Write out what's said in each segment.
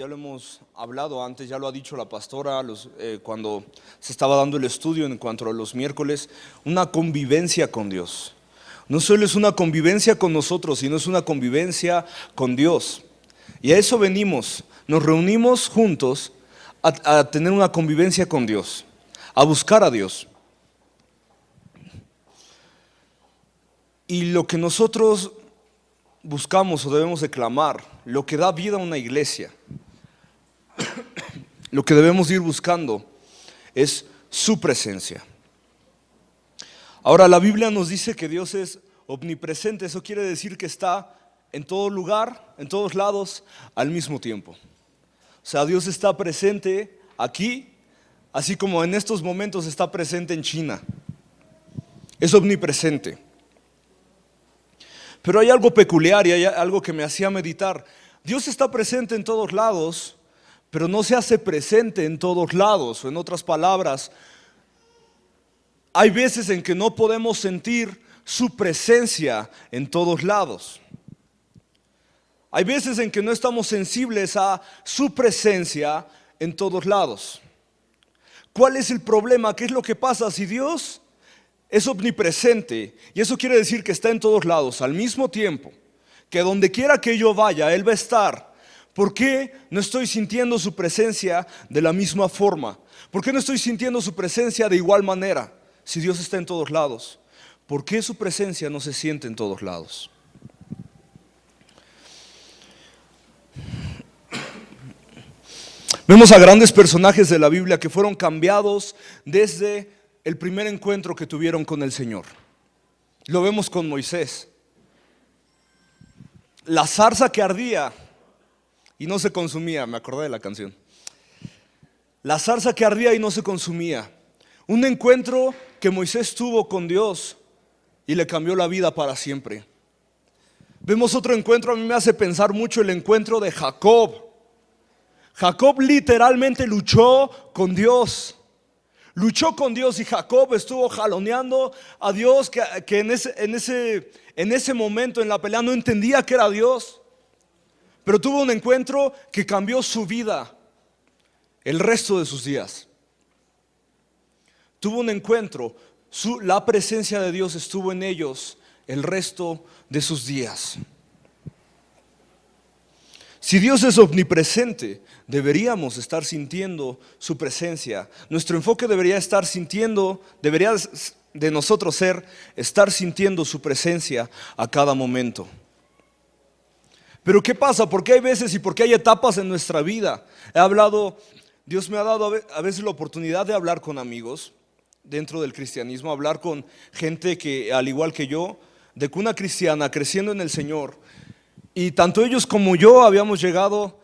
ya lo hemos hablado antes, ya lo ha dicho la pastora cuando se estaba dando el estudio en cuanto a los miércoles, una convivencia con Dios. No solo es una convivencia con nosotros, sino es una convivencia con Dios. Y a eso venimos, nos reunimos juntos a tener una convivencia con Dios, a buscar a Dios. Y lo que nosotros buscamos o debemos de clamar, lo que da vida a una iglesia, lo que debemos ir buscando es su presencia. Ahora, la Biblia nos dice que Dios es omnipresente. Eso quiere decir que está en todo lugar, en todos lados, al mismo tiempo. O sea, Dios está presente aquí, así como en estos momentos está presente en China. Es omnipresente. Pero hay algo peculiar y hay algo que me hacía meditar. Dios está presente en todos lados, pero no se hace presente en todos lados. O en otras palabras, hay veces en que no podemos sentir su presencia en todos lados. Hay veces en que no estamos sensibles a su presencia en todos lados. ¿Cuál es el problema? ¿Qué es lo que pasa si Dios es omnipresente? Y eso quiere decir que está en todos lados al mismo tiempo, que donde quiera que yo vaya, Él va a estar. ¿Por qué no estoy sintiendo su presencia de la misma forma? ¿Por qué no estoy sintiendo su presencia de igual manera? Si Dios está en todos lados, ¿por qué su presencia no se siente en todos lados? Vemos a grandes personajes de la Biblia que fueron cambiados desde el primer encuentro que tuvieron con el Señor. Lo vemos con Moisés. La zarza que ardía y no se consumía, me acordé de la canción. La zarza que ardía y no se consumía. Un encuentro que Moisés tuvo con Dios y le cambió la vida para siempre. Vemos otro encuentro, a mí me hace pensar mucho el encuentro de Jacob. Jacob literalmente luchó con Dios. Luchó con Dios y Jacob estuvo jaloneando a Dios que en ese momento en la pelea no entendía que era Dios. Pero tuvo un encuentro que cambió su vida el resto de sus días. Tuvo un encuentro, la presencia de Dios estuvo en ellos el resto de sus días. Si Dios es omnipresente, deberíamos estar sintiendo su presencia. Nuestro enfoque debería de nosotros ser estar sintiendo su presencia a cada momento. Pero ¿qué pasa? ¿Por qué hay veces y por qué hay etapas en nuestra vida? Dios me ha dado a veces la oportunidad de hablar con amigos dentro del cristianismo, hablar con gente que al igual que yo, de cuna cristiana, creciendo en el Señor. Y tanto ellos como yo habíamos llegado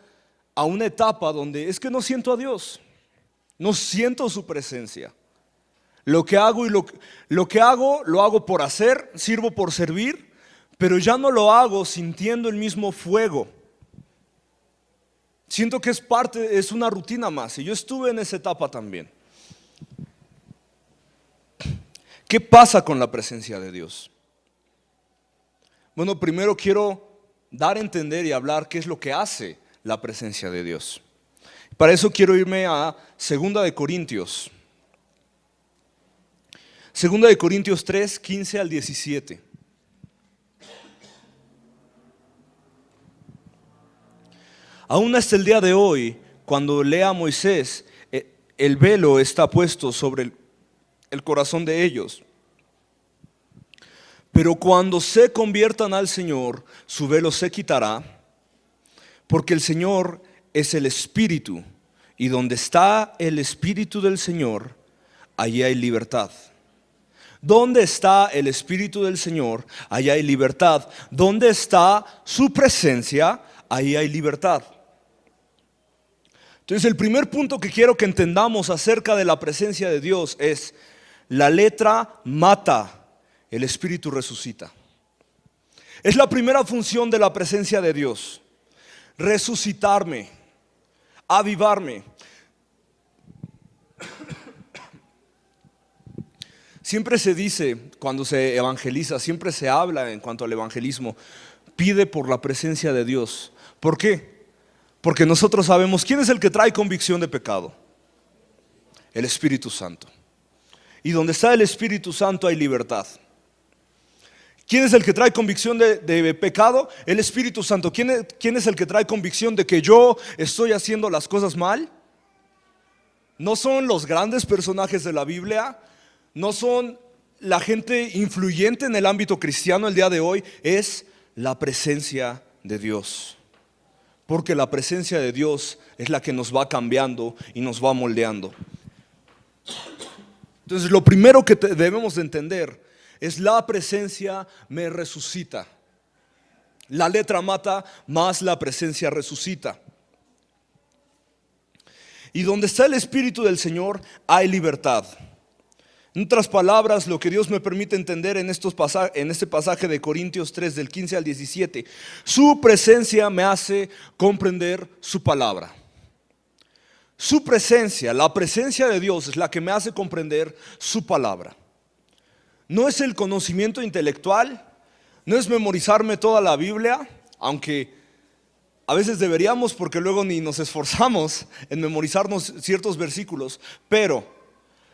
a una etapa donde es que no siento a Dios, no siento su presencia. Lo que hago lo hago por hacer, sirvo por servir, pero ya no lo hago sintiendo el mismo fuego. Siento que es una rutina más, y yo estuve en esa etapa también. ¿Qué pasa con la presencia de Dios? Bueno, primero quiero dar a entender y hablar qué es lo que hace la presencia de Dios. Para eso quiero irme a 2 de Corintios. 2 de Corintios 3, 15 al 17. Aún hasta el día de hoy, cuando lea a Moisés, el velo está puesto sobre el corazón de ellos. Pero cuando se conviertan al Señor, su velo se quitará, porque el Señor es el Espíritu, y donde está el Espíritu del Señor, allí hay libertad. ¿Dónde está el Espíritu del Señor? Allí hay libertad. ¿Dónde está su presencia? Ahí hay libertad. Entonces, el primer punto que quiero que entendamos acerca de la presencia de Dios es: la letra mata, el Espíritu resucita. Es la primera función de la presencia de Dios: resucitarme, avivarme. Siempre se dice cuando se evangeliza, siempre se habla en cuanto al evangelismo, pide por la presencia de Dios. ¿Por qué? Porque nosotros sabemos quién es el que trae convicción de pecado. El Espíritu Santo. Y donde está el Espíritu Santo hay libertad. ¿Quién es el que trae convicción de pecado? El Espíritu Santo. ¿Quién es el que trae convicción de que yo estoy haciendo las cosas mal? No son los grandes personajes de la Biblia, no son la gente influyente en el ámbito cristiano el día de hoy, es la presencia de Dios. Porque la presencia de Dios es la que nos va cambiando y nos va moldeando. Entonces, lo primero que debemos de entender es: la presencia me resucita. La letra mata, más la presencia resucita. Y donde está el Espíritu del Señor hay libertad. En otras palabras, lo que Dios me permite entender en este pasaje de Corintios 3 del 15 al 17, su presencia me hace comprender su palabra. Su presencia, la presencia de Dios es la que me hace comprender su palabra. No es el conocimiento intelectual, no es memorizarme toda la Biblia, aunque a veces deberíamos, porque luego ni nos esforzamos en memorizarnos ciertos versículos, pero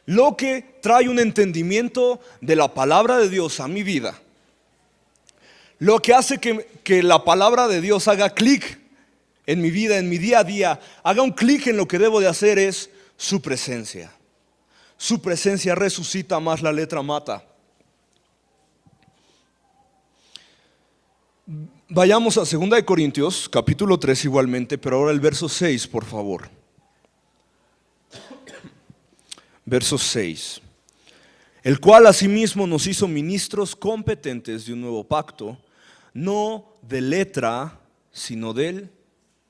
lo que trae un entendimiento de la palabra de Dios a mi vida, lo que hace que la palabra de Dios haga clic en mi vida, en mi día a día, haga un clic en lo que debo de hacer, es su presencia. Su presencia resucita, más la letra mata. Vayamos a 2 Corintios, capítulo 3 igualmente, pero ahora el verso 6, por favor. Verso 6. El cual asimismo nos hizo ministros competentes de un nuevo pacto, no de letra, sino del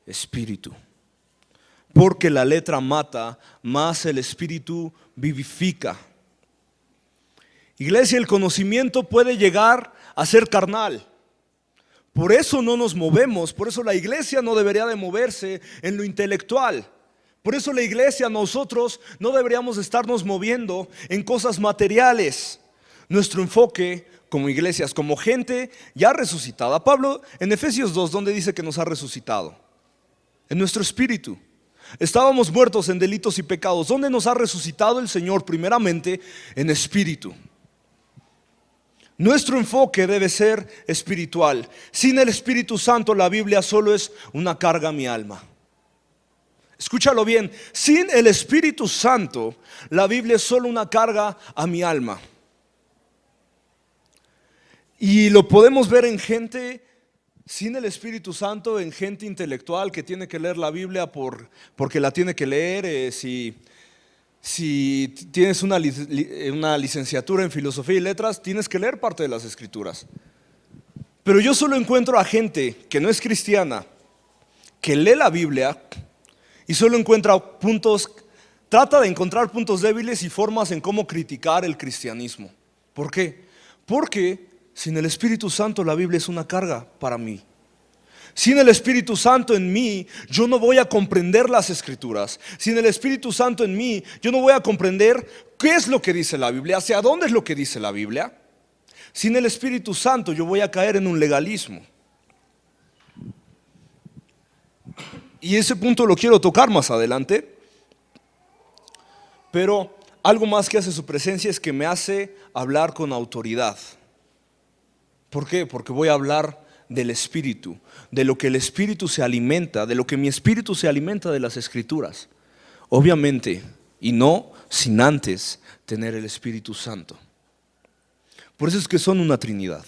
Espíritu. Porque la letra mata, mas el Espíritu vivifica. Iglesia, el conocimiento puede llegar a ser carnal. Por eso no nos movemos, por eso la iglesia no debería de moverse en lo intelectual. Por eso la iglesia, nosotros no deberíamos estarnos moviendo en cosas materiales. Nuestro enfoque como iglesias, como gente ya resucitada. Pablo en Efesios 2, ¿dónde dice que nos ha resucitado? En nuestro espíritu. Estábamos muertos en delitos y pecados. ¿Dónde nos ha resucitado el Señor? Primeramente en espíritu. Nuestro enfoque debe ser espiritual. Sin el Espíritu Santo, la Biblia solo es una carga a mi alma. Escúchalo bien, sin el Espíritu Santo, la Biblia es solo una carga a mi alma. Y lo podemos ver en gente sin el Espíritu Santo, en gente intelectual que tiene que leer la Biblia porque la tiene que leer. Si tienes una licenciatura en filosofía y letras, tienes que leer parte de las escrituras. Pero yo solo encuentro a gente que no es cristiana, que lee la Biblia y solo encuentra trata de encontrar puntos débiles y formas en cómo criticar el cristianismo. ¿Por qué? Porque sin el Espíritu Santo la Biblia es una carga para mí. Sin el Espíritu Santo en mí, yo no voy a comprender las Escrituras. Sin el Espíritu Santo en mí, yo no voy a comprender qué es lo que dice la Biblia, hacia dónde es lo que dice la Biblia. Sin el Espíritu Santo, yo voy a caer en un legalismo. Y ese punto lo quiero tocar más adelante. Pero algo más que hace su presencia es que me hace hablar con autoridad. ¿Por qué? Porque voy a hablar del Espíritu, de lo que el Espíritu se alimenta, de lo que mi espíritu se alimenta de las Escrituras. Obviamente, y no sin antes tener el Espíritu Santo. Por eso es que son una Trinidad.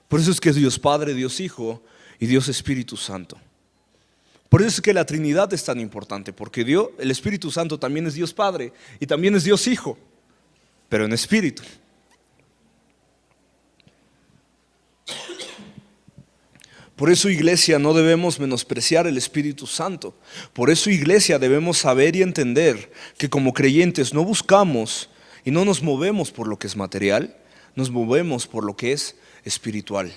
Por eso es que es Dios Padre, Dios Hijo y Dios Espíritu Santo. Por eso es que la Trinidad es tan importante, porque el Espíritu Santo también es Dios Padre y también es Dios Hijo, pero en espíritu. Por eso, iglesia, no debemos menospreciar el Espíritu Santo. Por eso, iglesia, debemos saber y entender que como creyentes no buscamos y no nos movemos por lo que es material, nos movemos por lo que es espiritual.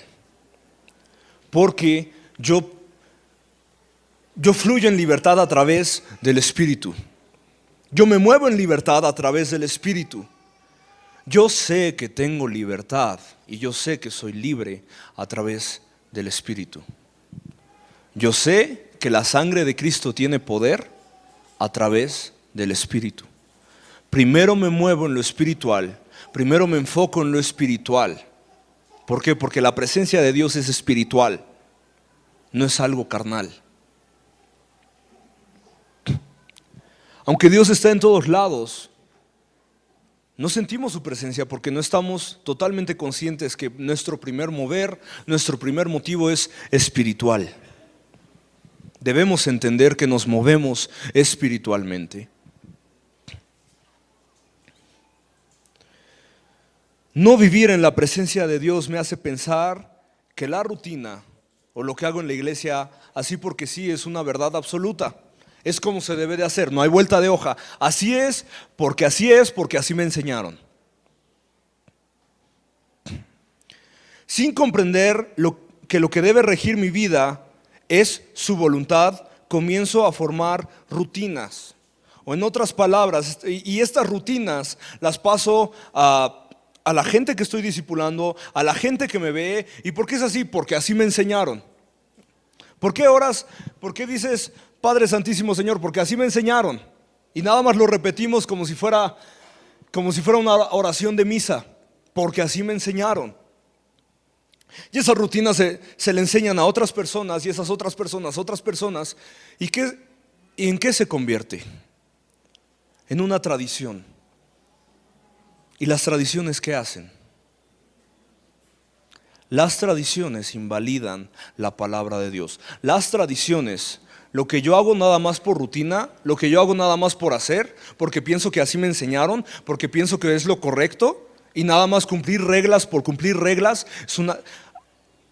Porque yo fluyo en libertad a través del Espíritu. Yo me muevo en libertad a través del Espíritu. Yo sé que tengo libertad y yo sé que soy libre a través del Espíritu. Yo sé que la sangre de Cristo tiene poder a través del Espíritu. Primero me muevo en lo espiritual, primero me enfoco en lo espiritual. ¿Por qué? Porque la presencia de Dios es espiritual, no es algo carnal. Aunque Dios está en todos lados, no sentimos su presencia porque no estamos totalmente conscientes que nuestro primer mover, nuestro primer motivo es espiritual. Debemos entender que nos movemos espiritualmente. No vivir en la presencia de Dios me hace pensar que la rutina o lo que hago en la iglesia así porque sí es una verdad absoluta. Es como se debe de hacer, no hay vuelta de hoja. Así es, porque así me enseñaron. Sin comprender lo que debe regir mi vida es su voluntad, comienzo a formar rutinas. O en otras palabras, y estas rutinas las paso a la gente que estoy discipulando, a la gente que me ve. ¿Y por qué es así? Porque así me enseñaron. ¿Por qué oras? ¿Por qué dices Padre Santísimo Señor? Porque así me enseñaron. Y nada más lo repetimos como si fuera una oración de misa. Porque así me enseñaron. Y esas rutinas se le enseñan a otras personas y esas otras personas. ¿Y en qué se convierte? En una tradición. ¿Y las tradiciones qué hacen? Las tradiciones invalidan la palabra de Dios. Las tradiciones, lo que yo hago nada más por rutina, lo que yo hago nada más por hacer, porque pienso que así me enseñaron, porque pienso que es lo correcto, y nada más cumplir reglas por cumplir reglas,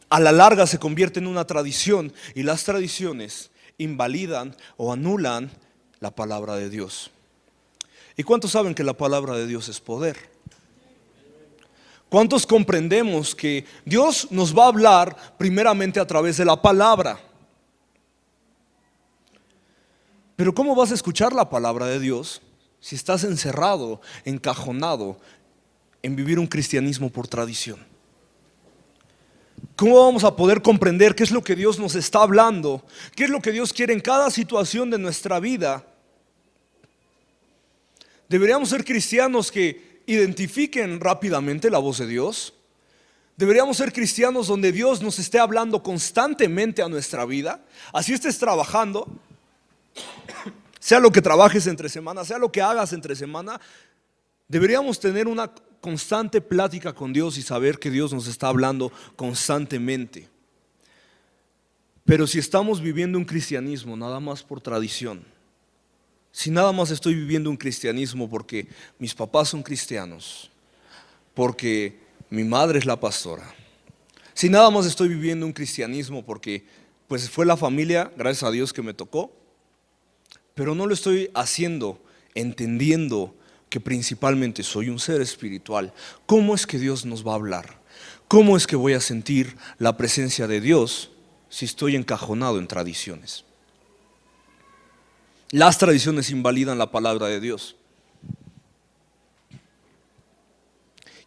a la larga se convierte en una tradición, y las tradiciones invalidan o anulan la palabra de Dios. ¿Y cuántos saben que la palabra de Dios es poder? ¿Cuántos comprendemos que Dios nos va a hablar primeramente a través de la palabra? Pero ¿cómo vas a escuchar la palabra de Dios si estás encerrado, encajonado en vivir un cristianismo por tradición? ¿Cómo vamos a poder comprender qué es lo que Dios nos está hablando? ¿Qué es lo que Dios quiere en cada situación de nuestra vida? Deberíamos ser cristianos que identifiquen rápidamente la voz de Dios. Deberíamos ser cristianos donde Dios nos esté hablando constantemente a nuestra vida. Así estés trabajando, sea lo que trabajes entre semana, sea lo que hagas entre semana, deberíamos tener una constante plática con Dios y saber que Dios nos está hablando constantemente. Pero si estamos viviendo un cristianismo nada más por tradición, si nada más estoy viviendo un cristianismo porque mis papás son cristianos, porque mi madre es la pastora, si nada más estoy viviendo un cristianismo porque pues fue la familia, gracias a Dios, que me tocó, pero no lo estoy haciendo entendiendo que principalmente soy un ser espiritual, ¿cómo es que Dios nos va a hablar? ¿Cómo es que voy a sentir la presencia de Dios si estoy encajonado en tradiciones? Las tradiciones invalidan la palabra de Dios.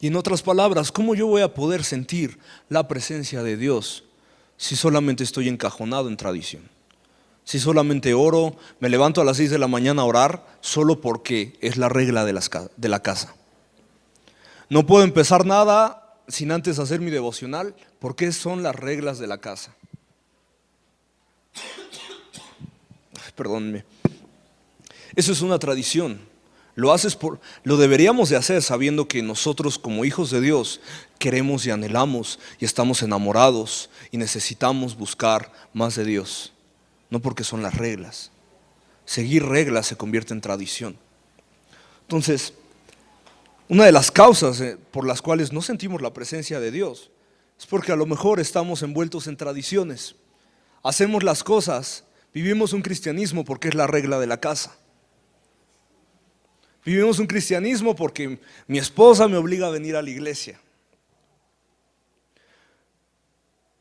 Y en otras palabras, ¿cómo yo voy a poder sentir la presencia de Dios si solamente estoy encajonado en tradición? Si solamente oro, me levanto a las 6 de la mañana a orar solo porque es la regla de la casa. No puedo empezar nada sin antes hacer mi devocional porque son las reglas de la casa. Perdónenme. Eso es una tradición. Lo deberíamos de hacer sabiendo que nosotros como hijos de Dios queremos y anhelamos y estamos enamorados y necesitamos buscar más de Dios. No porque son las reglas. Seguir reglas se convierte en tradición. Entonces, una de las causas por las cuales no sentimos la presencia de Dios es porque a lo mejor estamos envueltos en tradiciones. Hacemos las cosas, vivimos un cristianismo porque es la regla de la casa. Vivimos un cristianismo porque mi esposa me obliga a venir a la iglesia.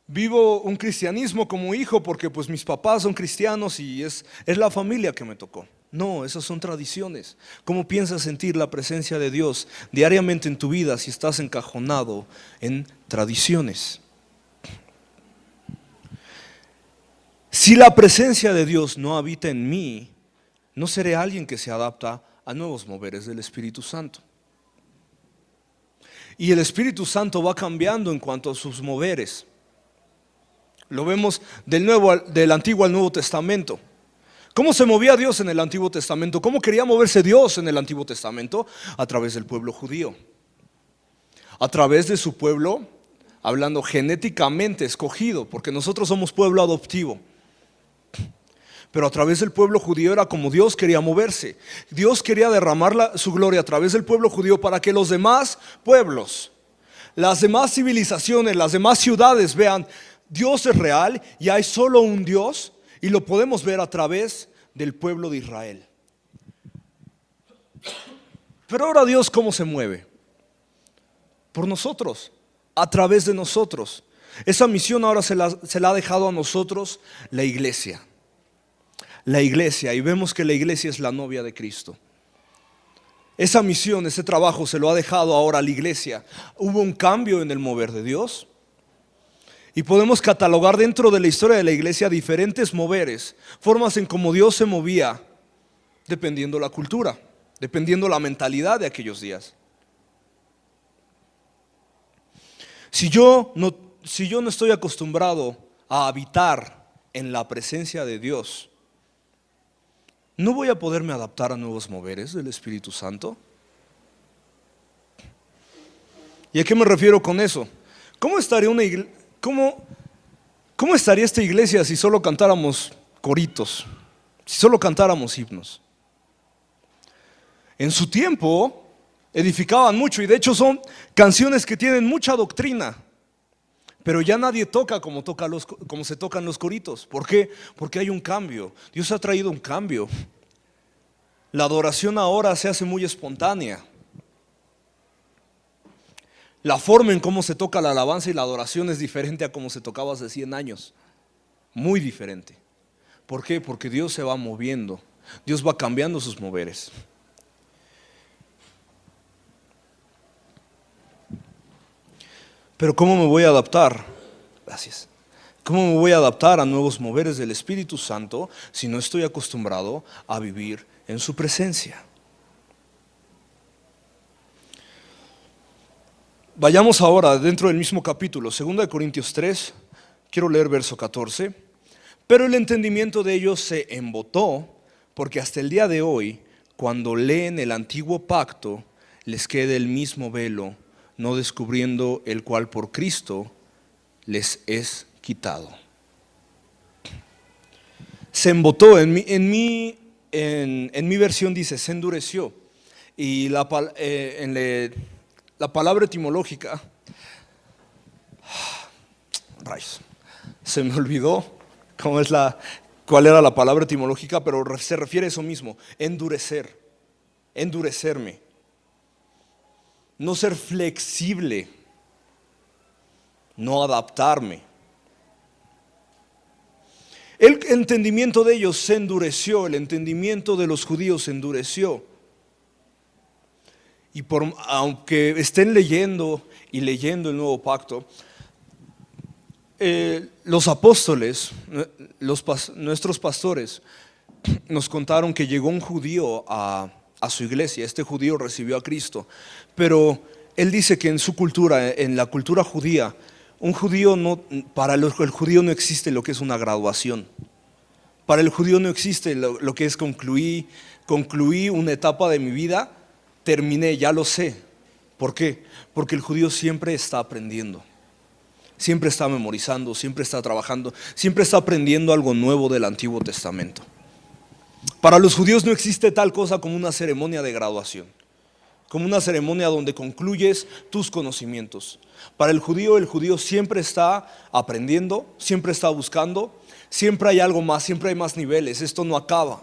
Vivo un cristianismo como hijo porque pues mis papás son cristianos y es la familia que me tocó. No, esas son tradiciones. ¿Cómo piensas sentir la presencia de Dios diariamente en tu vida si estás encajonado en tradiciones? Si la presencia de Dios no habita en mí, no seré alguien que se adapta a nuevos moveres del Espíritu Santo. Y el Espíritu Santo va cambiando en cuanto a sus moveres. Lo vemos del Antiguo al Nuevo Testamento. ¿Cómo se movía Dios en el Antiguo Testamento? ¿Cómo quería moverse Dios en el Antiguo Testamento? A través del pueblo judío. A través de su pueblo, hablando genéticamente escogido, porque nosotros somos pueblo adoptivo. Pero a través del pueblo judío era como Dios quería moverse. Dios quería derramar su gloria a través del pueblo judío para que los demás pueblos, las demás civilizaciones, las demás ciudades vean, Dios es real y hay solo un Dios, y lo podemos ver a través del pueblo de Israel. Pero ahora Dios, ¿cómo se mueve? Por nosotros, a través de nosotros. Esa misión ahora se la ha dejado a nosotros la iglesia. La iglesia, y vemos que la iglesia es la novia de Cristo. Esa misión, ese trabajo se lo ha dejado ahora a la iglesia. Hubo un cambio en el mover de Dios. Y podemos catalogar dentro de la historia de la iglesia diferentes moveres, formas en cómo Dios se movía, dependiendo la cultura, dependiendo la mentalidad de aquellos días. Si yo no estoy acostumbrado a habitar en la presencia de Dios, ¿no voy a poderme adaptar a nuevos moveres del Espíritu Santo? ¿Y a qué me refiero con eso? ¿Cómo estaría esta iglesia si solo cantáramos coritos? Si solo cantáramos himnos. En su tiempo edificaban mucho, y de hecho son canciones que tienen mucha doctrina, pero ya nadie toca como se tocan los coritos. ¿Por qué? Porque hay un cambio. Dios ha traído un cambio. La adoración ahora se hace muy espontánea. La forma en cómo se toca la alabanza y la adoración es diferente a cómo se tocaba hace 100 años. Muy diferente. ¿Por qué? Porque Dios se va moviendo. Dios va cambiando sus moveres. Pero ¿cómo me voy a adaptar? Gracias. ¿Cómo me voy a adaptar a nuevos moveres del Espíritu Santo si no estoy acostumbrado a vivir en su presencia? Vayamos ahora dentro del mismo capítulo, 2 Corintios 3, quiero leer verso 14. Pero el entendimiento de ellos se embotó, porque hasta el día de hoy, cuando leen el antiguo pacto, les queda el mismo velo, no descubriendo el cual por Cristo les es quitado. Se embotó, en mi versión dice se endureció, y la palabra etimológica, rayos, se me olvidó cuál era la palabra etimológica, pero se refiere a eso mismo, endurecer, endurecerme, no ser flexible, no adaptarme. El entendimiento de ellos se endureció, el entendimiento de los judíos se endureció. Y aunque estén leyendo el nuevo pacto, los apóstoles, nuestros pastores, nos contaron que llegó un judío a su iglesia. Este judío recibió a Cristo, pero él dice que en su cultura, en la cultura judía, para el judío no existe lo que es una graduación. Para el judío no existe lo que es concluí una etapa de mi vida, terminé, ya lo sé. ¿Por qué? Porque el judío siempre está aprendiendo, siempre está memorizando, siempre está trabajando, siempre está aprendiendo algo nuevo del Antiguo Testamento. Para los judíos no existe tal cosa como una ceremonia de graduación, como una ceremonia donde concluyes tus conocimientos. Para el judío siempre está aprendiendo, siempre está buscando, siempre hay algo más, siempre hay más niveles, esto no acaba.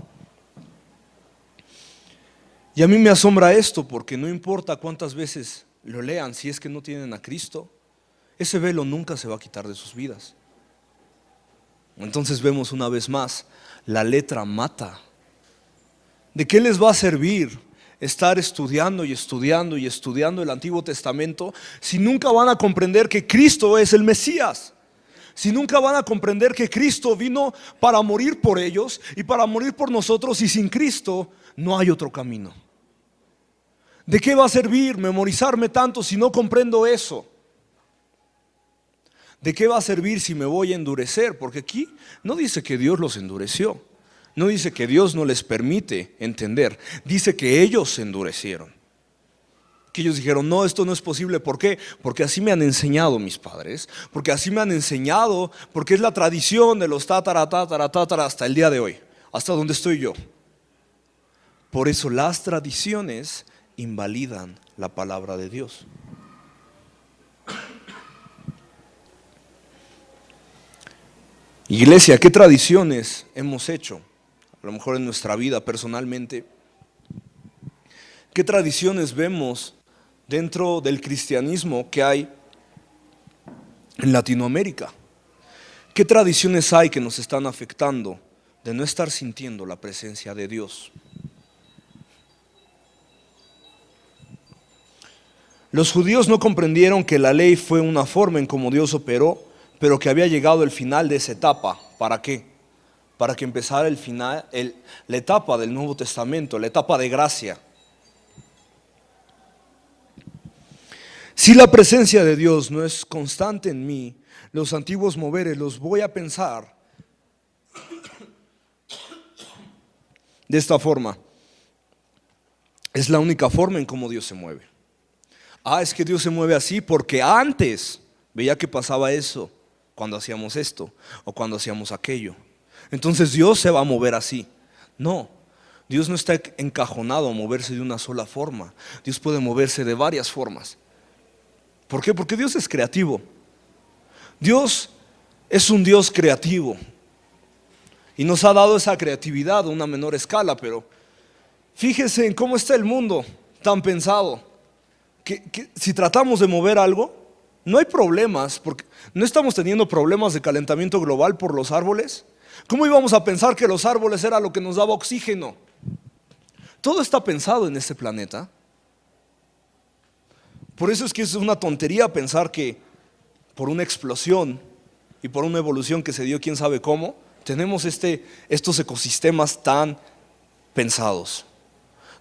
Y a mí me asombra esto, porque no importa cuántas veces lo lean, si es que no tienen a Cristo, ese velo nunca se va a quitar de sus vidas. Entonces vemos una vez más, la letra mata. ¿De qué les va a servir estar estudiando y estudiando y estudiando el Antiguo Testamento si nunca van a comprender que Cristo es el Mesías? si nunca van a comprender que Cristo vino para morir por ellos y para morir por nosotros, y sin Cristo no hay otro camino? ¿De qué va a servir memorizarme tanto si no comprendo eso? ¿De qué va a servir si me voy a endurecer? Porque aquí no dice que Dios los endureció, no dice que Dios no les permite entender, dice que ellos se endurecieron, que ellos dijeron: no, esto no es posible. ¿Por qué? Porque así me han enseñado mis padres, porque así me han enseñado, porque es la tradición de los tátara hasta el día de hoy, hasta donde estoy yo. Por eso las tradiciones invalidan la palabra de Dios. Iglesia, ¿qué tradiciones hemos hecho? A lo mejor en nuestra vida personalmente. ¿Qué tradiciones vemos dentro del cristianismo que hay en Latinoamérica? ¿Qué tradiciones hay que nos están afectando de no estar sintiendo la presencia de Dios? Los judíos no comprendieron que la ley fue una forma en cómo Dios operó, pero que había llegado el final de esa etapa. ¿Para qué? Para que empezara la etapa del Nuevo Testamento, la etapa de gracia. Si la presencia de Dios no es constante en mí, los antiguos moveres los voy a pensar de esta forma. Es la única forma en cómo Dios se mueve. Es que Dios se mueve así porque antes veía que pasaba eso cuando hacíamos esto o cuando hacíamos aquello. Entonces Dios se va a mover así. No, Dios no está encajonado a moverse de una sola forma. Dios puede moverse de varias formas. ¿Por qué? Porque Dios es creativo. Dios es un Dios creativo y nos ha dado esa creatividad a una menor escala, pero fíjese en cómo está el mundo tan pensado, que si tratamos de mover algo, no hay problemas, porque no estamos teniendo problemas de calentamiento global por los árboles. ¿Cómo íbamos a pensar que los árboles era lo que nos daba oxígeno? Todo está pensado en este planeta. Por eso es que es una tontería pensar que por una explosión y por una evolución que se dio quién sabe cómo, tenemos estos ecosistemas tan pensados.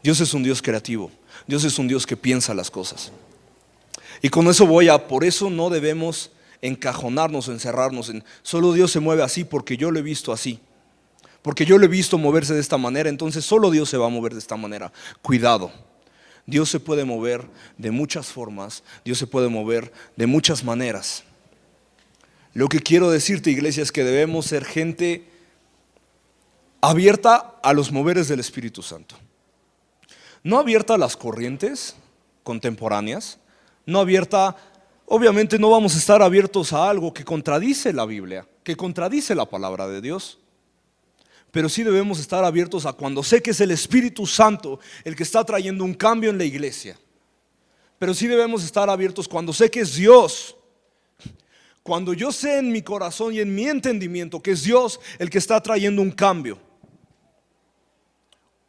Dios es un Dios creativo, Dios es un Dios que piensa las cosas. Y con eso por eso no debemos encajonarnos o encerrarnos en solo Dios se mueve así porque yo lo he visto así, porque yo lo he visto moverse de esta manera, entonces solo Dios se va a mover de esta manera. Cuidado. Dios se puede mover de muchas formas, Dios se puede mover de muchas maneras. Lo que quiero decirte, iglesia, es que debemos ser gente abierta a los moveres del Espíritu Santo. No abierta a las corrientes contemporáneas, no abierta, obviamente no vamos a estar abiertos a algo que contradice la Biblia, que contradice la palabra de Dios. Pero sí debemos estar abiertos a cuando sé que es el Espíritu Santo el que está trayendo un cambio en la iglesia. Pero sí debemos estar abiertos cuando sé que es Dios. Cuando yo sé en mi corazón y en mi entendimiento que es Dios el que está trayendo un cambio.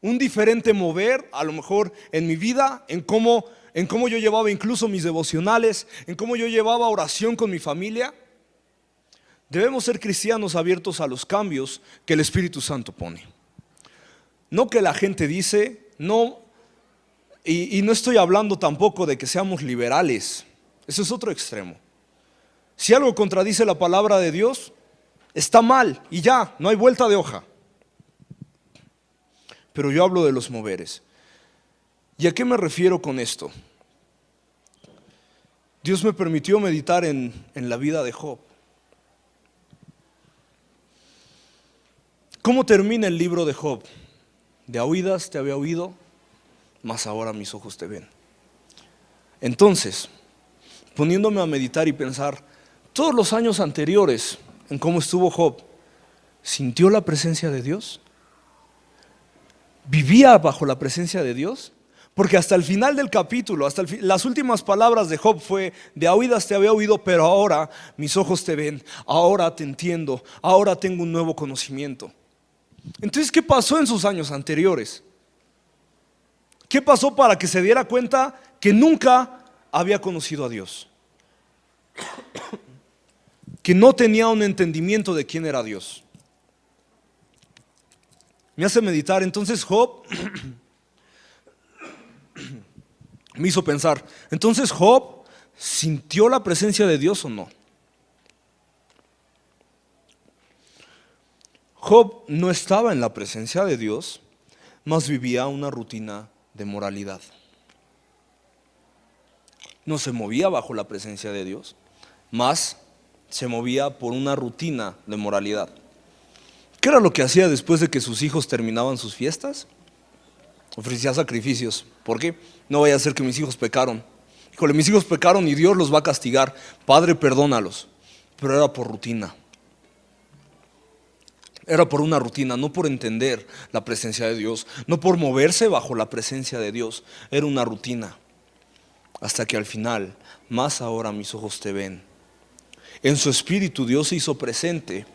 Un diferente mover, a lo mejor en mi vida, en cómo yo llevaba incluso mis devocionales, en cómo yo llevaba oración con mi familia. Debemos ser cristianos abiertos a los cambios que el Espíritu Santo pone. No que la gente dice, no, y no estoy hablando tampoco de que seamos liberales. Eso es otro extremo. Si algo contradice la palabra de Dios, está mal y ya, no hay vuelta de hoja. Pero yo hablo de los moveres. ¿Y a qué me refiero con esto? Dios me permitió meditar en la vida de Job. ¿Cómo termina el libro de Job? De a oídas te había oído, mas ahora mis ojos te ven. Entonces, poniéndome a meditar y pensar todos los años anteriores en cómo estuvo Job, ¿sintió la presencia de Dios? ¿Vivía bajo la presencia de Dios? Porque hasta el final del capítulo, las últimas palabras de Job fue: de a oídas te había oído, pero ahora mis ojos te ven, ahora te entiendo, ahora tengo un nuevo conocimiento. Entonces, ¿qué pasó en sus años anteriores? ¿Qué pasó para que se diera cuenta que nunca había conocido a Dios? que no tenía un entendimiento de quién era Dios. Me hace meditar. Entonces Job me hizo pensar, entonces Job sintió la presencia de Dios o no. Job no estaba en la presencia de Dios, mas vivía una rutina de moralidad. No se movía bajo la presencia de Dios, mas se movía por una rutina de moralidad. ¿Qué era lo que hacía después de que sus hijos terminaban sus fiestas? Ofrecía sacrificios. ¿Por qué? No vaya a ser que mis hijos pecaron. Híjole, mis hijos pecaron y Dios los va a castigar. Padre, perdónalos. Pero era por rutina. Era por una rutina, no por entender la presencia de Dios, no por moverse bajo la presencia de Dios. Era una rutina. Hasta que al final, más ahora mis ojos te ven. En su espíritu Dios se hizo presente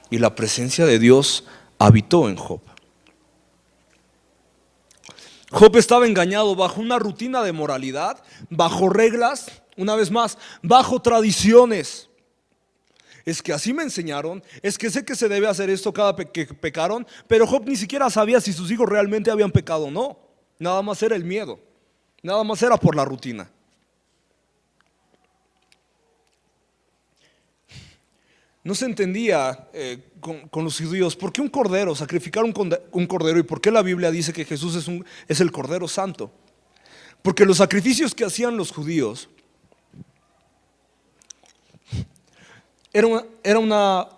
y la presencia de Dios habitó en Job. Job estaba engañado bajo una rutina de moralidad, bajo reglas, una vez más, bajo tradiciones. Es que así me enseñaron, es que sé que se debe hacer esto cada que pecaron, pero Job ni siquiera sabía si sus hijos realmente habían pecado o no. Nada más era el miedo, nada más era por la rutina. No se entendía con los judíos por qué un cordero, sacrificar un cordero, y por qué la Biblia dice que Jesús es el Cordero Santo. Porque los sacrificios que hacían los judíos era una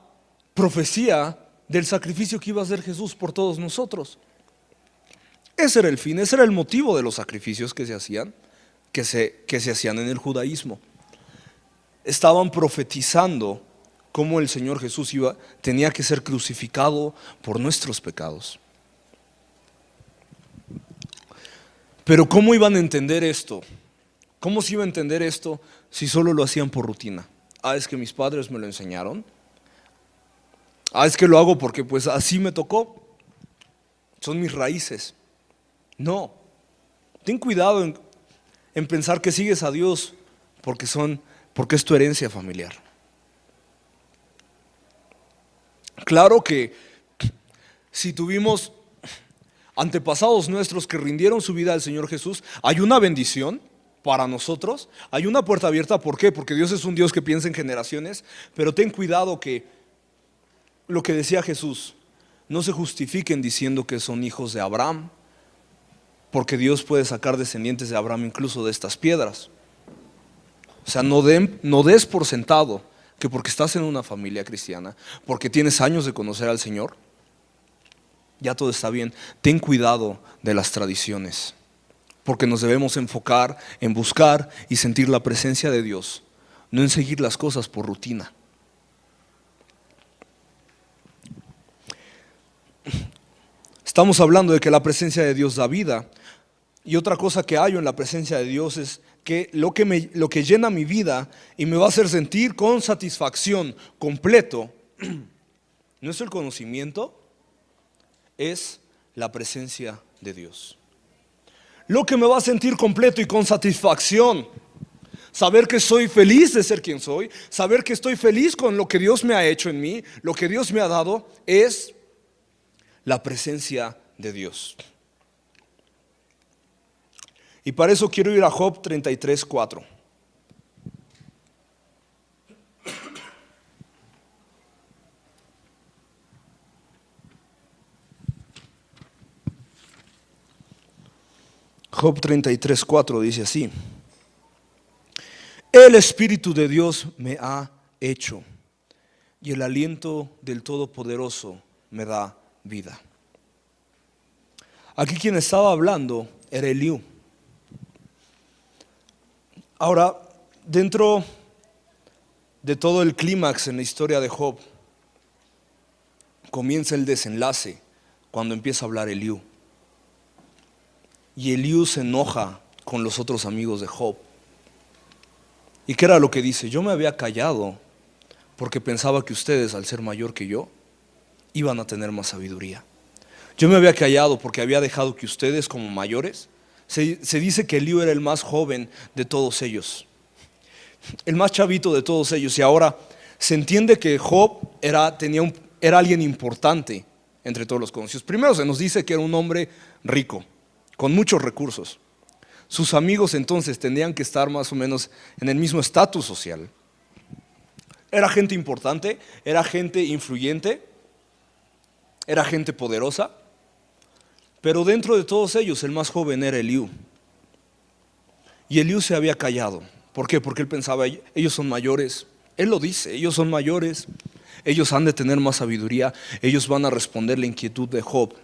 profecía del sacrificio que iba a hacer Jesús por todos nosotros. Ese era el fin, ese era el motivo de los sacrificios que se hacían, que se hacían en el judaísmo. Estaban profetizando cómo el Señor Jesús tenía que ser crucificado por nuestros pecados. Pero ¿cómo iban a entender esto? ¿Cómo se iba a entender esto si solo lo hacían por rutina? Es que mis padres me lo enseñaron. Es que lo hago porque pues así me tocó. Son mis raíces. No. Ten cuidado en pensar que sigues a Dios porque es tu herencia familiar. Claro que si tuvimos antepasados nuestros que rindieron su vida al Señor Jesús, hay una bendición para nosotros, hay una puerta abierta. ¿Por qué? Porque Dios es un Dios que piensa en generaciones. Pero ten cuidado que lo que decía Jesús, no se justifiquen diciendo que son hijos de Abraham, porque Dios puede sacar descendientes de Abraham incluso de estas piedras. O sea, no des por sentado que porque estás en una familia cristiana, porque tienes años de conocer al Señor, ya todo está bien. Ten cuidado de las tradiciones, porque nos debemos enfocar en buscar y sentir la presencia de Dios, no en seguir las cosas por rutina. Estamos hablando de que la presencia de Dios da vida, y otra cosa que hallo en la presencia de Dios es que lo que llena mi vida y me va a hacer sentir con satisfacción completo, no es el conocimiento, es la presencia de Dios. Lo que me va a sentir completo y con satisfacción, saber que soy feliz de ser quien soy, saber que estoy feliz con lo que Dios me ha hecho en mí, lo que Dios me ha dado, es la presencia de Dios. Y para eso quiero ir a Job 33:4. Job 33:4 dice así: el Espíritu de Dios me ha hecho, y el aliento del Todopoderoso me da vida. Aquí quien estaba hablando era Eliú. Ahora, dentro de todo el clímax en la historia de Job, comienza el desenlace cuando empieza a hablar Eliú. Y Eliú se enoja con los otros amigos de Job. ¿Y qué era lo que dice? Yo me había callado porque pensaba que ustedes, al ser mayor que yo, iban a tener más sabiduría. Yo me había callado porque había dejado que ustedes, como mayores, se dice que Eliú era el más joven de todos ellos, el más chavito de todos ellos, y ahora se entiende que Job era alguien importante entre todos los conocidos. Primero se nos dice que era un hombre rico, con muchos recursos. Sus amigos entonces tendrían que estar más o menos en el mismo estatus social. Era gente importante, era gente influyente, era gente poderosa, pero dentro de todos ellos el más joven era Eliú. Y Eliú se había callado. ¿Por qué? Porque él pensaba, ellos son mayores. Él lo dice, ellos son mayores, ellos han de tener más sabiduría, ellos van a responder la inquietud de Job.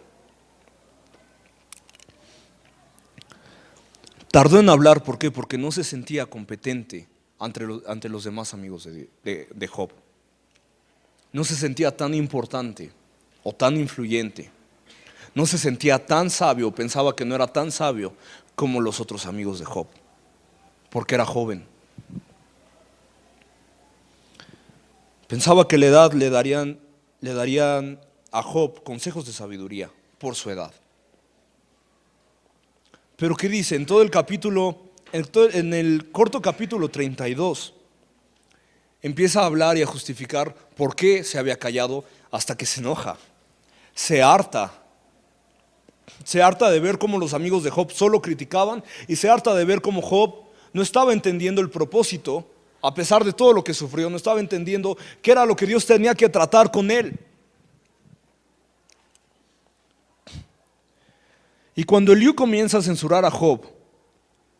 Tardó en hablar, ¿por qué? Porque no se sentía competente ante los demás amigos de Job. No se sentía tan importante o tan influyente. No se sentía tan sabio, pensaba que no era tan sabio como los otros amigos de Job, porque era joven. Pensaba que la edad le darían a Job consejos de sabiduría por su edad. Pero ¿qué dice? En todo el capítulo, en el corto capítulo 32, empieza a hablar y a justificar por qué se había callado, hasta que se enoja, se harta de ver cómo los amigos de Job solo criticaban, y se harta de ver cómo Job no estaba entendiendo el propósito. A pesar de todo lo que sufrió, no estaba entendiendo qué era lo que Dios tenía que tratar con él. Y cuando Eliú comienza a censurar a Job,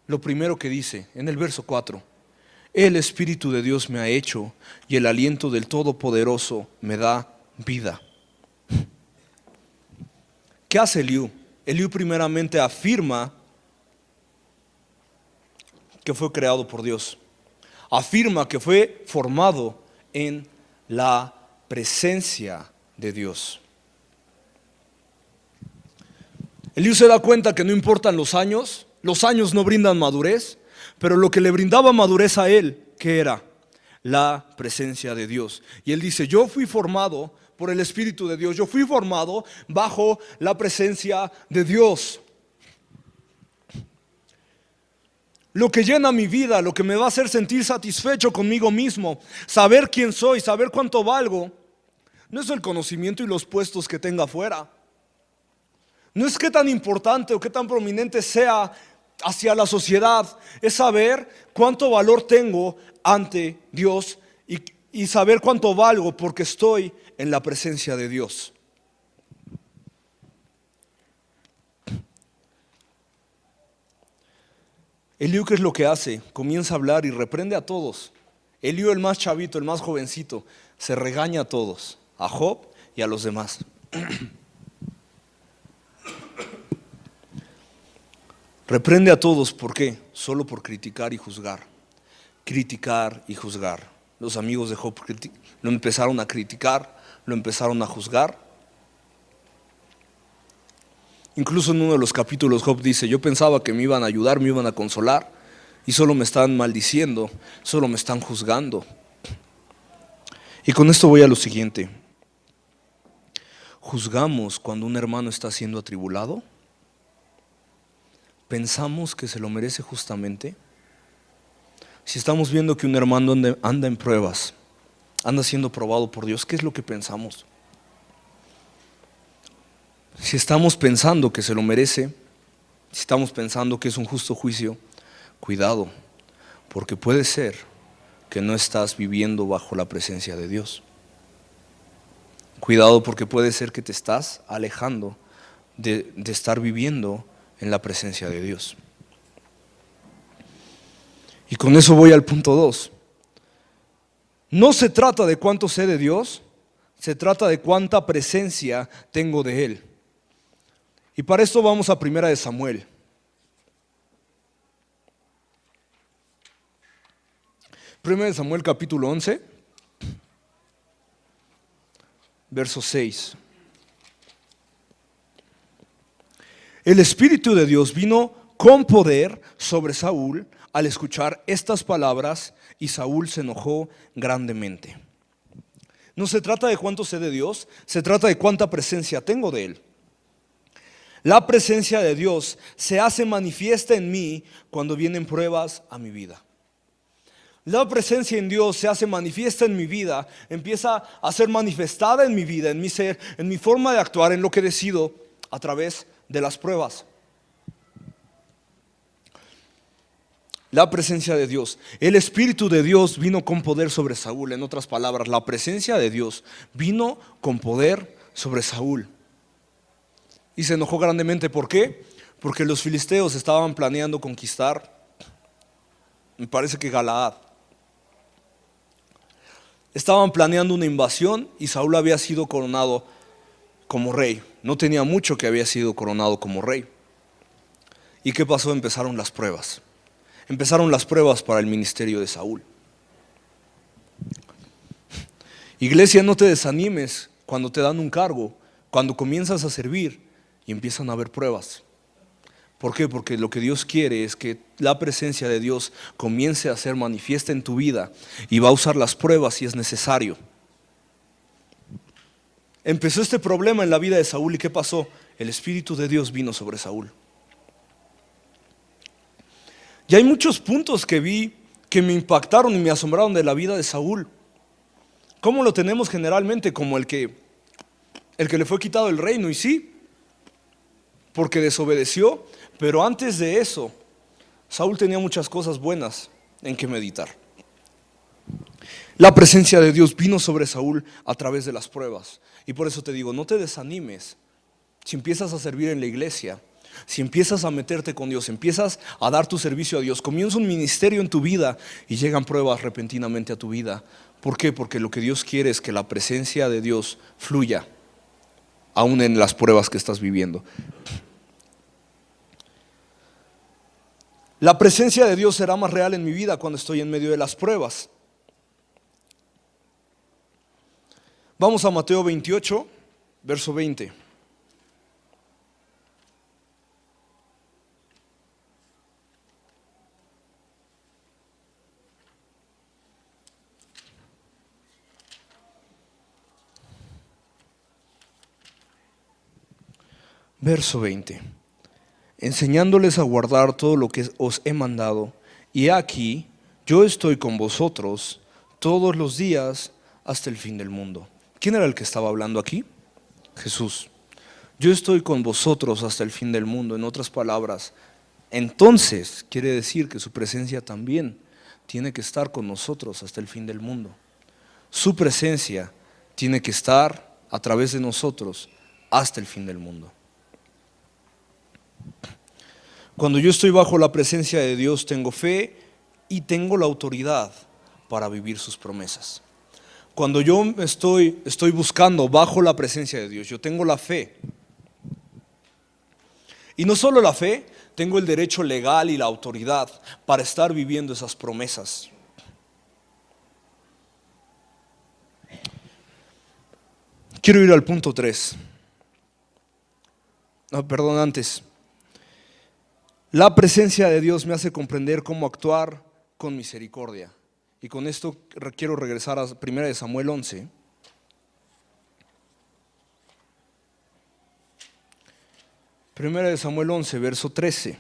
lo primero que dice en el verso 4: el Espíritu de Dios me ha hecho y el aliento del Todopoderoso me da vida. ¿Qué hace Eliú? Eliú primeramente afirma que fue creado por Dios. Afirma que fue formado en la presencia de Dios. Eliú se da cuenta que no importan los años no brindan madurez, pero lo que le brindaba madurez a él, ¿qué era? La presencia de Dios. Y él dice, yo fui formado por el Espíritu de Dios, yo fui formado bajo la presencia de Dios. Lo que llena mi vida, lo que me va a hacer sentir satisfecho conmigo mismo, saber quién soy, saber cuánto valgo, no es el conocimiento y los puestos que tenga afuera. No es qué tan importante o qué tan prominente sea hacia la sociedad. Es saber cuánto valor tengo ante Dios y saber cuánto valgo porque estoy en la presencia de Dios. Eliú, ¿qué es lo que hace? Comienza a hablar y reprende a todos. Eliú, el más chavito, el más jovencito, se regaña a todos, a Job y a los demás. Reprende a todos, ¿por qué? Solo por criticar y juzgar. Criticar y juzgar. Los amigos de Job lo empezaron a criticar, lo empezaron a juzgar. Incluso en uno de los capítulos Job dice, yo pensaba que me iban a ayudar, me iban a consolar, y solo me están maldiciendo, solo me están juzgando. Y con esto voy a lo siguiente. ¿Juzgamos cuando un hermano está siendo atribulado? ¿Pensamos que se lo merece justamente? Si estamos viendo que un hermano anda en pruebas, anda siendo probado por Dios, ¿qué es lo que pensamos? Si estamos pensando que se lo merece, si estamos pensando que es un justo juicio, cuidado, porque puede ser que no estás viviendo bajo la presencia de Dios. Cuidado, porque puede ser que te estás alejando de estar viviendo en la presencia de Dios. Y con eso voy al punto 2. No se trata de cuánto sé de Dios, se trata de cuánta presencia tengo de Él. Y para esto vamos a 1 de Samuel. 1 de Samuel capítulo 11, verso 6. El Espíritu de Dios vino con poder sobre Saúl al escuchar estas palabras, y Saúl se enojó grandemente. No se trata de cuánto sé de Dios, se trata de cuánta presencia tengo de Él. La presencia de Dios se hace manifiesta en mí cuando vienen pruebas a mi vida. La presencia en Dios se hace manifiesta en mi vida, empieza a ser manifestada en mi vida, en mi ser, en mi forma de actuar, en lo que decido a través de las pruebas. La presencia de Dios, el Espíritu de Dios vino con poder sobre Saúl. En otras palabras, la presencia de Dios vino con poder sobre Saúl. Y se enojó grandemente. ¿Por qué? Porque los filisteos estaban planeando conquistar, me parece que Galaad. Estaban planeando una invasión y Saúl había sido coronado como rey. No tenía mucho que había sido coronado como rey. ¿Y qué pasó? Empezaron las pruebas. Empezaron las pruebas para el ministerio de Saúl. Iglesia, no te desanimes cuando te dan un cargo, cuando comienzas a servir y empiezan a haber pruebas. ¿Por qué? Porque lo que Dios quiere es que la presencia de Dios comience a ser manifiesta en tu vida y va a usar las pruebas si es necesario. Empezó este problema en la vida de Saúl y ¿qué pasó? El Espíritu de Dios vino sobre Saúl. Y hay muchos puntos que vi que me impactaron y me asombraron de la vida de Saúl. ¿Cómo lo tenemos generalmente? Como el que le fue quitado el reino, y sí, porque desobedeció. Pero antes de eso, Saúl tenía muchas cosas buenas en que meditar. La presencia de Dios vino sobre Saúl a través de las pruebas. Y por eso te digo, no te desanimes si empiezas a servir en la iglesia. Si empiezas a meterte con Dios, empiezas a dar tu servicio a Dios, comienza un ministerio en tu vida y llegan pruebas repentinamente a tu vida. ¿Por qué? Porque lo que Dios quiere es que la presencia de Dios fluya, aún en las pruebas que estás viviendo. La presencia de Dios será más real en mi vida cuando estoy en medio de las pruebas. Vamos a Mateo 28, verso 20. Verso 20. Enseñándoles a guardar todo lo que os he mandado, y aquí yo estoy con vosotros todos los días hasta el fin del mundo. ¿Quién era el que estaba hablando aquí? Jesús. Yo estoy con vosotros hasta el fin del mundo. En otras palabras, entonces quiere decir que su presencia también tiene que estar con nosotros hasta el fin del mundo. Su presencia tiene que estar a través de nosotros hasta el fin del mundo. Cuando yo estoy bajo la presencia de Dios, tengo fe y tengo la autoridad para vivir sus promesas. Cuando yo estoy buscando bajo la presencia de Dios, yo tengo la fe. Y no solo la fe, tengo el derecho legal y la autoridad para estar viviendo esas promesas. Quiero ir al punto 3. Perdón, antes. La presencia de Dios me hace comprender cómo actuar con misericordia. Y con esto quiero regresar a 1 Samuel 11. 1 Samuel 11, verso 13.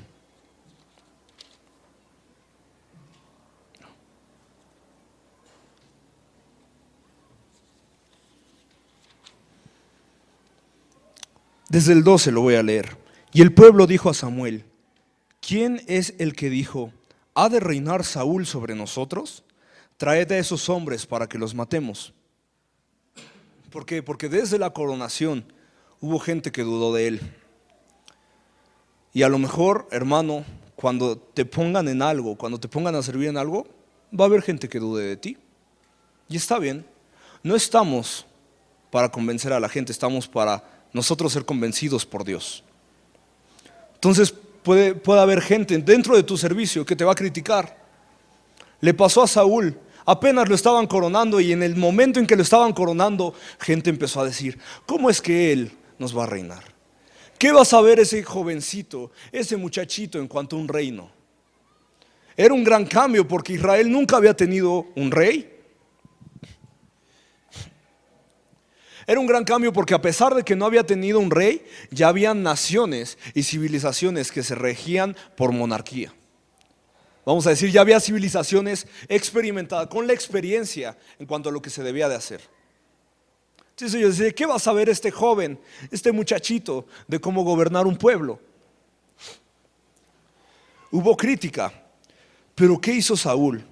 Desde el 12 lo voy a leer. Y el pueblo dijo a Samuel: ¿quién es el que dijo, ¿ha de reinar Saúl sobre nosotros? Traed a esos hombres para que los matemos. ¿Por qué? Porque desde la coronación hubo gente que dudó de él. Y a lo mejor, hermano, cuando te pongan en algo, cuando te pongan a servir en algo, va a haber gente que dude de ti. Y está bien. No estamos para convencer a la gente, estamos para nosotros ser convencidos por Dios. Entonces puede haber gente dentro de tu servicio que te va a criticar. Le pasó a Saúl, apenas lo estaban coronando, y en el momento en que lo estaban coronando, gente empezó a decir: ¿cómo es que él nos va a reinar? ¿Qué va a saber ese jovencito, ese muchachito en cuanto a un reino? Era un gran cambio porque Israel nunca había tenido un rey. Era un gran cambio porque a pesar de que no había tenido un rey, ya habían naciones y civilizaciones que se regían por monarquía. Vamos a decir, ya había civilizaciones experimentadas con la experiencia en cuanto a lo que se debía de hacer. Entonces ellos decían, ¿qué va a saber este joven, este muchachito, de cómo gobernar un pueblo? Hubo crítica, pero ¿qué hizo Saúl?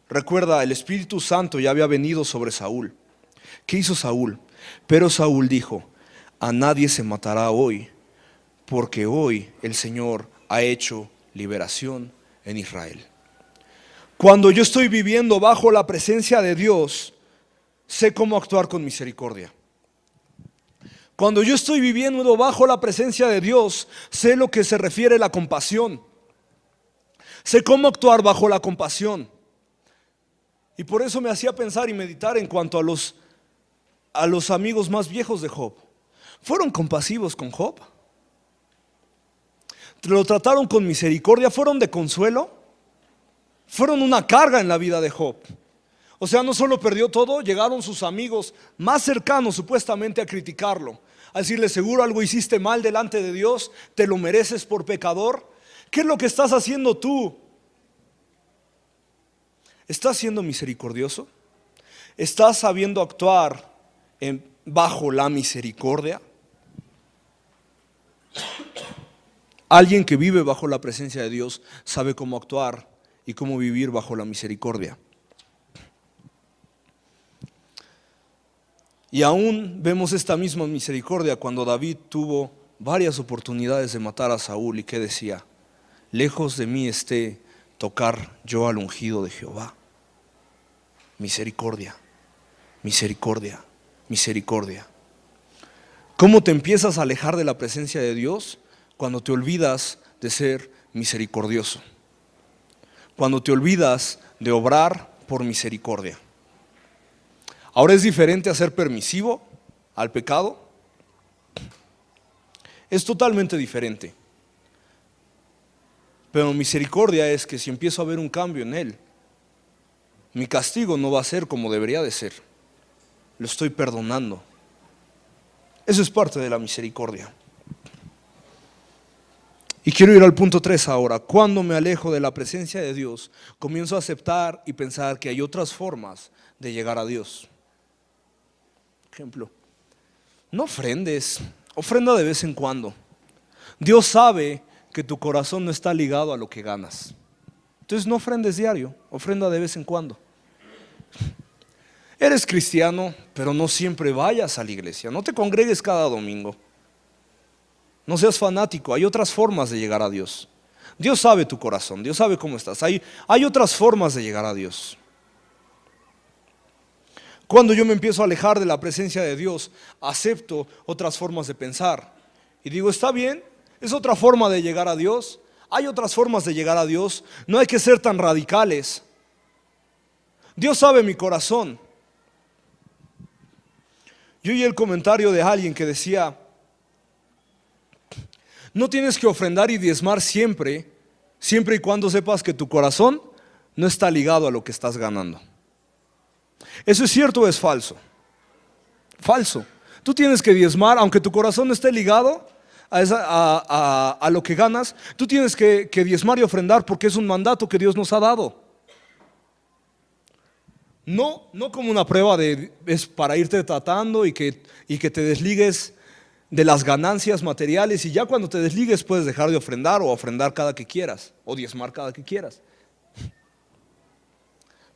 Recuerda, el Espíritu Santo ya había venido sobre Saúl. ¿Qué hizo Saúl? Pero Saúl dijo, a nadie se matará hoy, porque hoy el Señor ha hecho liberación en Israel. Cuando yo estoy viviendo bajo la presencia de Dios, sé cómo actuar con misericordia. Cuando yo estoy viviendo bajo la presencia de Dios, sé lo que se refiere a la compasión. Sé cómo actuar bajo la compasión. Y por eso me hacía pensar y meditar en cuanto a los amigos más viejos de Job. ¿Fueron compasivos con Job? ¿Lo trataron con misericordia? ¿Fueron de consuelo? Fueron una carga en la vida de Job. O sea, no solo perdió todo, llegaron sus amigos más cercanos supuestamente a criticarlo, a decirle, seguro algo hiciste mal delante de Dios, te lo mereces por pecador. ¿Qué es lo que estás haciendo tú? ¿Estás siendo misericordioso? ¿Estás sabiendo actuar bajo la misericordia? Alguien que vive bajo la presencia de Dios sabe cómo actuar y cómo vivir bajo la misericordia. Y aún vemos esta misma misericordia cuando David tuvo varias oportunidades de matar a Saúl y que decía, lejos de mí esté tocar yo al ungido de Jehová. Misericordia, misericordia, misericordia. ¿Cómo te empiezas a alejar de la presencia de Dios? Cuando te olvidas de ser misericordioso. Cuando te olvidas de obrar por misericordia. Ahora es diferente a ser permisivo al pecado. Es totalmente diferente. Pero misericordia es que si empiezo a ver un cambio en él, mi castigo no va a ser como debería de ser. Lo estoy perdonando. Eso es parte de la misericordia. Y quiero ir al punto 3 ahora. Cuando me alejo de la presencia de Dios, comienzo a aceptar y pensar que hay otras formas de llegar a Dios. Ejemplo, no ofrendes, ofrenda de vez en cuando. Dios sabe que tu corazón no está ligado a lo que ganas. Entonces no ofrendes diario, ofrenda de vez en cuando. Eres cristiano, pero no siempre vayas a la iglesia, no te congregues cada domingo. No seas fanático, hay otras formas de llegar a Dios. Dios sabe tu corazón, Dios sabe cómo estás. Hay otras formas de llegar a Dios. Cuando yo me empiezo a alejar de la presencia de Dios, acepto otras formas de pensar. Y digo, está bien, es otra forma de llegar a Dios. Hay otras formas de llegar a Dios. No hay que ser tan radicales. Dios sabe mi corazón. Yo oí el comentario de alguien que decía, no tienes que ofrendar y diezmar siempre y cuando sepas que tu corazón no está ligado a lo que estás ganando. ¿Eso es cierto o es falso? Falso. Tú tienes que diezmar, aunque tu corazón no esté ligado a lo que ganas, tú tienes que diezmar y ofrendar porque es un mandato que Dios nos ha dado. No como una prueba es para irte tratando y que te desligues de las ganancias materiales y ya cuando te desligues puedes dejar de ofrendar o ofrendar cada que quieras o diezmar cada que quieras.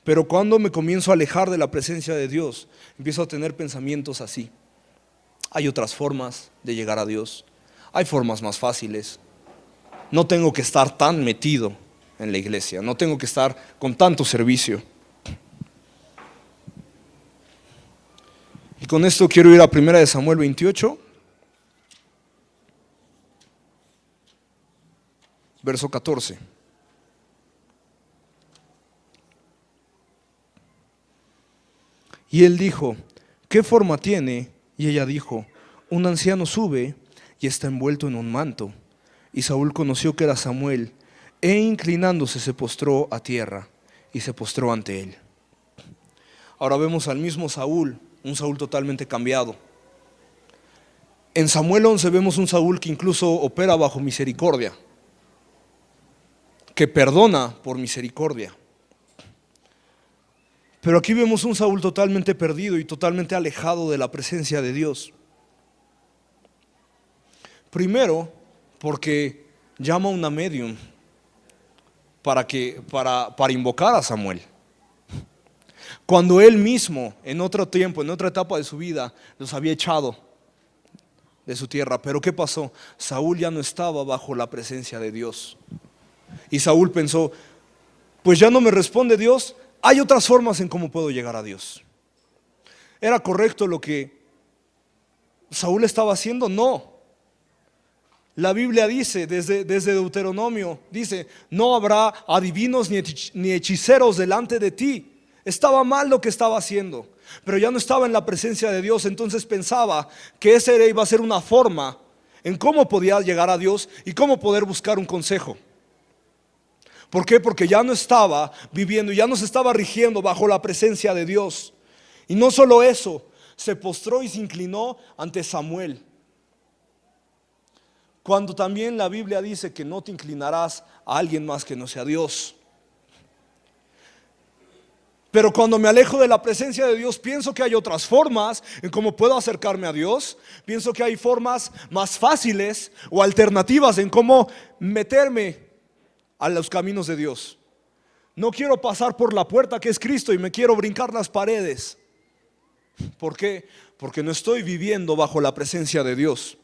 Pero cuando me comienzo a alejar de la presencia de Dios, empiezo a tener pensamientos así. Hay otras formas de llegar a Dios. Hay formas más fáciles. No tengo que estar tan metido en la iglesia. No tengo que estar con tanto servicio. Y con esto quiero ir a 1 Samuel 28, verso 14. Y él dijo, ¿qué forma tiene? Y ella dijo, un anciano sube y está envuelto en un manto. Y Saúl conoció que era Samuel, e inclinándose se postró a tierra y se postró ante él. Ahora vemos al mismo Saúl, un Saúl totalmente cambiado. En Samuel 11 vemos un Saúl que incluso opera bajo misericordia. que perdona por misericordia. Pero aquí vemos un Saúl totalmente perdido y totalmente alejado de la presencia de Dios. Primero, porque llama a una medium para invocar a Samuel. Cuando él mismo, en otro tiempo, en otra etapa de su vida, los había echado de su tierra. Pero ¿qué pasó? Saúl ya no estaba bajo la presencia de Dios. Y Saúl pensó, pues ya no me responde Dios, hay otras formas en cómo puedo llegar a Dios. ¿Era correcto lo que Saúl estaba haciendo? No. La Biblia dice, desde Deuteronomio, dice, no habrá adivinos ni hechiceros delante de ti. Estaba mal lo que estaba haciendo, pero ya no estaba en la presencia de Dios. Entonces pensaba que esa iba a ser una forma en cómo podía llegar a Dios y cómo poder buscar un consejo. ¿Por qué? Porque ya no estaba viviendo, ya no se estaba rigiendo bajo la presencia de Dios. Y no solo eso, se postró y se inclinó ante Samuel. Cuando también la Biblia dice que no te inclinarás a alguien más que no sea Dios. Pero cuando me alejo de la presencia de Dios, pienso que hay otras formas en cómo puedo acercarme a Dios. Pienso que hay formas más fáciles o alternativas en cómo meterme a los caminos de Dios. No quiero pasar por la puerta que es Cristo y me quiero brincar las paredes. ¿Por qué? Porque no estoy viviendo bajo la presencia de Dios.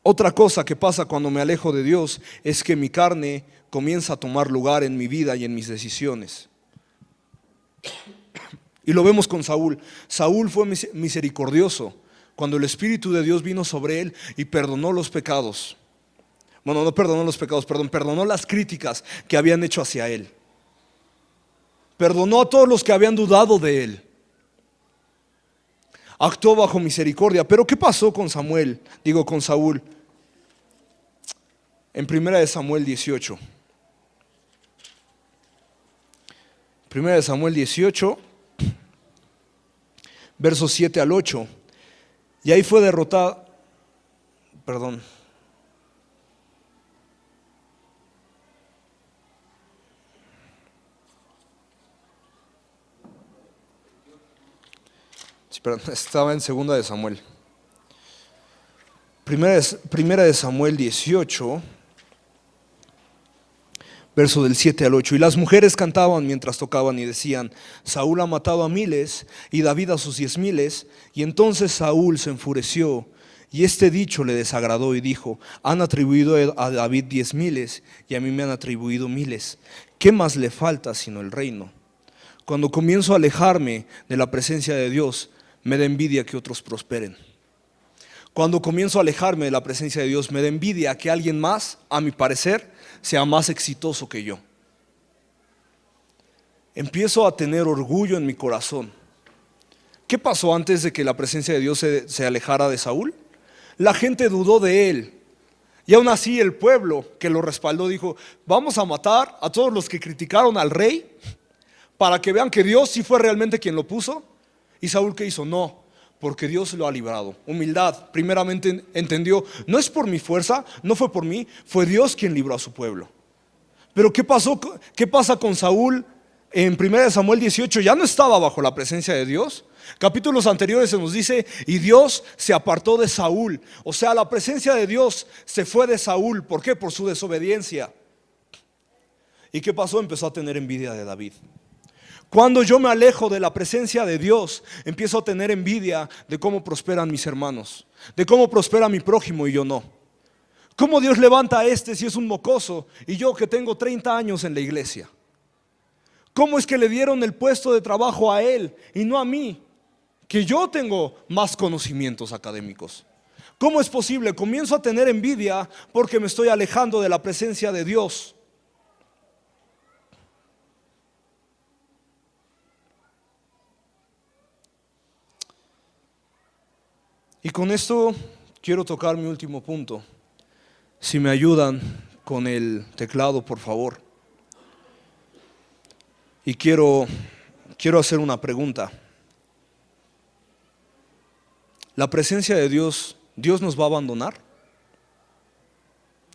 Otra cosa que pasa cuando me alejo de Dios es que mi carne comienza a tomar lugar en mi vida y en mis decisiones. Y lo vemos con Saúl. Saúl fue misericordioso cuando el Espíritu de Dios vino sobre él y perdonó los pecados. Bueno, no perdonó los pecados, perdonó las críticas que habían hecho hacia él. Perdonó a todos los que habían dudado de él. Actuó bajo misericordia. Pero ¿qué pasó con con Saúl? En 1 Samuel 18. 1 Samuel 18, versos 7 al 8. Y ahí fue derrotado. Perdón. Sí, perdón, estaba en 2 de Samuel. Primera de Samuel 18, verso del 7 al 8. Y las mujeres cantaban mientras tocaban y decían: Saúl ha matado a miles y David a sus 10,000. Y entonces Saúl se enfureció y este dicho le desagradó y dijo: han atribuido a David 10,000 y a mí me han atribuido 1,000. ¿Qué más le falta sino el reino? Cuando comienzo a alejarme de la presencia de Dios, me da envidia que otros prosperen. Cuando comienzo a alejarme de la presencia de Dios, me da envidia que alguien más, a mi parecer, sea más exitoso que yo. Empiezo a tener orgullo en mi corazón. ¿Qué pasó antes de que la presencia de Dios se alejara de Saúl? La gente dudó de él. Y aún así el pueblo que lo respaldó dijo: vamos a matar a todos los que criticaron al rey para que vean que Dios sí fue realmente quien lo puso. ¿Y Saúl qué hizo? No, porque Dios lo ha librado. Humildad, primeramente entendió, no es por mi fuerza, no fue por mí, fue Dios quien libró a su pueblo. Pero ¿qué pasó? ¿Qué pasa con Saúl? En 1 Samuel 18 ya no estaba bajo la presencia de Dios. Capítulos anteriores se nos dice: y Dios se apartó de Saúl. O sea, la presencia de Dios se fue de Saúl. ¿Por qué? Por su desobediencia. ¿Y qué pasó? Empezó a tener envidia de David. Cuando yo me alejo de la presencia de Dios, empiezo a tener envidia de cómo prosperan mis hermanos, de cómo prospera mi prójimo y yo no. ¿Cómo Dios levanta a este si es un mocoso y yo que tengo 30 años en la iglesia? ¿Cómo es que le dieron el puesto de trabajo a él y no a mí, que yo tengo más conocimientos académicos? ¿Cómo es posible? Comienzo a tener envidia porque me estoy alejando de la presencia de Dios. Y con esto quiero tocar mi último punto. Si me ayudan con el teclado, por favor. Y quiero hacer una pregunta. ¿La presencia de Dios nos va a abandonar?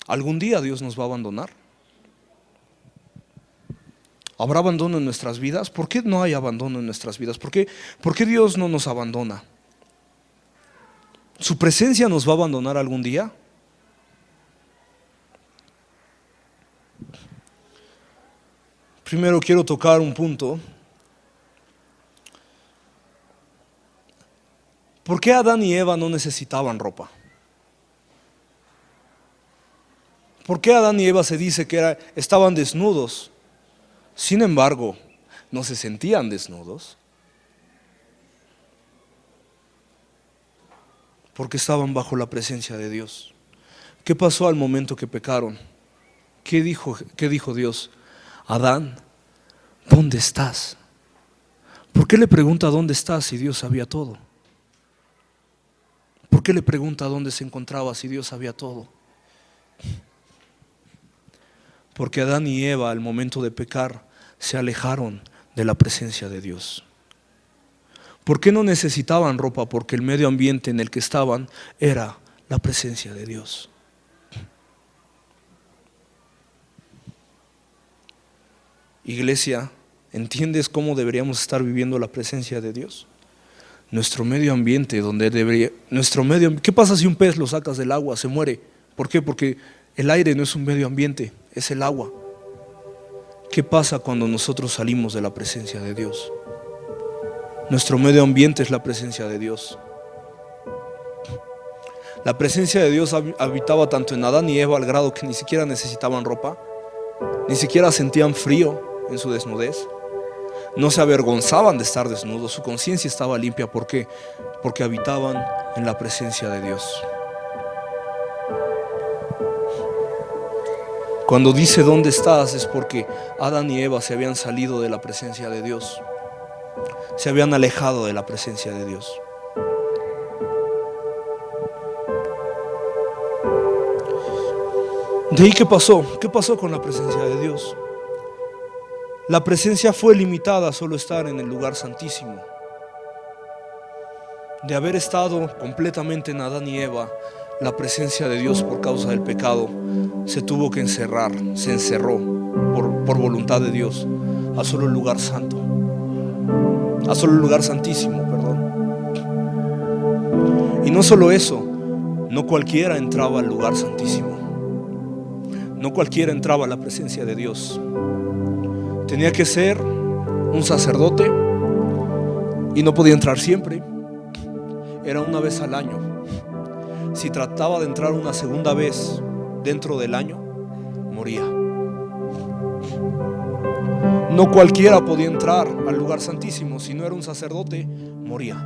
¿Algún día Dios nos va a abandonar? ¿Habrá abandono en nuestras vidas? ¿Por qué no hay abandono en nuestras vidas? ¿Por qué Dios no nos abandona? ¿Su presencia nos va a abandonar algún día? Primero quiero tocar un punto. ¿Por qué Adán y Eva no necesitaban ropa? ¿Por qué Adán y Eva se dice que estaban desnudos? Sin embargo, no se sentían desnudos, porque estaban bajo la presencia de Dios. ¿Qué pasó al momento que pecaron? ¿Qué dijo Dios? Adán, ¿dónde estás? ¿Por qué le pregunta dónde estás si Dios sabía todo? ¿Por qué le pregunta dónde se encontraba si Dios sabía todo? Porque Adán y Eva al momento de pecar se alejaron de la presencia de Dios. ¿Por qué no necesitaban ropa? Porque el medio ambiente en el que estaban era la presencia de Dios. Iglesia, ¿entiendes cómo deberíamos estar viviendo la presencia de Dios? Nuestro medio ambiente, ¿qué pasa si un pez lo sacas del agua? Se muere. ¿Por qué? Porque el aire no es un medio ambiente, es el agua. ¿Qué pasa cuando nosotros salimos de la presencia de Dios? Nuestro medio ambiente es la presencia de Dios. La presencia de Dios habitaba tanto en Adán y Eva al grado que ni siquiera necesitaban ropa, ni siquiera sentían frío en su desnudez, no se avergonzaban de estar desnudos, su conciencia estaba limpia. ¿Por qué? Porque habitaban en la presencia de Dios. Cuando dice ¿dónde estás? Es porque Adán y Eva se habían salido de la presencia de Dios, se habían alejado de la presencia de Dios. De ahí, ¿qué pasó? ¿Qué pasó con la presencia de Dios? La presencia fue limitada a solo estar en el lugar santísimo. De haber estado completamente en Adán y Eva, la presencia de Dios por causa del pecado se tuvo que encerrar, se encerró por voluntad de Dios a solo el lugar santo, a solo el lugar santísimo, perdón. Y no solo eso, no cualquiera entraba al lugar santísimo, no cualquiera entraba a la presencia de Dios. Tenía que ser un sacerdote y no podía entrar siempre, era una vez al año. Si trataba de entrar una segunda vez dentro del año, moría. No cualquiera podía entrar al lugar santísimo. Si no era un sacerdote, moría.